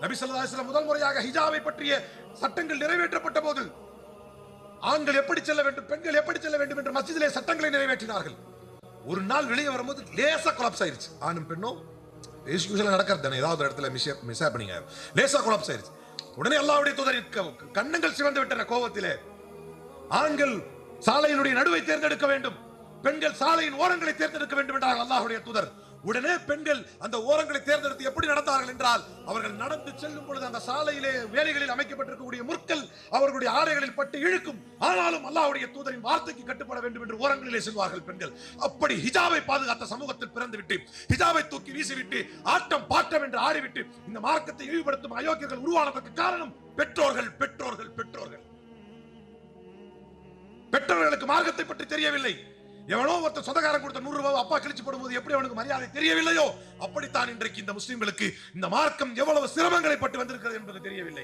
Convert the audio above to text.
நபி ஸல்லல்லாஹு அலைஹி வஸல்லம் முதல் முறையாக ஹிஜாபை பற்றிய சட்டங்கள் நிறைவேற்றப்பட்ட போது ஆண்கள் எப்படி செல்ல வேண்டும், பெண்கள் எப்படி செல்ல வேண்டும் என்று மஸ்ஜிதிலே சட்டங்களை நிறைவேற்றினார்கள். ஒரு நாள் வெளியே வரும்போது லேசா கொலாப்ஸ் ஆயிருச்சு. ஆணும் பெண்ணும் யூசுவலா நடக்கிறது தானே, ஏதாவது இடத்துல மிஸ் ஹேப்பனிங் ஆகும். லேசா கொலாப்ஸ் ஆயிருச்சு. உடனே அல்லாஹ்வுடைய தூதர் கண்ணங்கள் சிவந்து விட்டன கோபத்திலே. ஆண்கள் சாலையினுடைய நடுவை தேர்ந்தெடுக்க வேண்டும், பெண்கள் சாலையின் ஓரங்களை தேர்ந்தெடுக்க வேண்டும் என்றார் அல்லாஹ்வுடைய தூதர். உடனே பெண்கள் அந்த ஓரங்களை தேர்ந்தெடுத்து எப்படி நடந்தார்கள் என்றால், அவர்கள் நடந்து செல்லும் பொழுது அந்த சாலையிலே வேலைகளில் அமைக்கப்பட்டிருக்கக்கூடிய முற்கள் அவர்களுடைய ஆடைகளில் பட்டு இழுக்கும். ஆனாலும் அல்லாஹ்வுடைய தூதரின் வார்த்தைக்கு கட்டுப்பட வேண்டும் என்று ஓரங்களிலே செல்வார்கள் பெண்கள். அப்படி ஹிஜாபை பாதுகாத்த சமூகத்தில் பிறந்துவிட்டு ஹிஜாபை தூக்கி வீசிவிட்டு ஆட்டம் பாட்டம் என்று ஆடிவிட்டு இந்த மார்க்கத்தை இழிவுபடுத்தும் அயோக்கியர்கள் உருவானதற்கு காரணம் பெற்றோர்கள் பெற்றோர்கள் பெற்றோர்கள். பெற்றோர்களுக்கு மார்க்கத்தை பற்றி தெரியவில்லை. எவனோ ஒருத்தர் சொந்தக்காரன் கொடுத்த 100 ரூபாய் அப்பா கிழிச்சு போடும்போது எப்படி அவனுக்கு மரியாதை தெரியவில்லையோ, அப்படித்தான் இன்றைக்கு இந்த முஸ்லிம்களுக்கு இந்த மார்க்கம் எவ்வளவு சிரமங்களை பட்டு வந்திருக்கிறது என்பது தெரியவில்லை.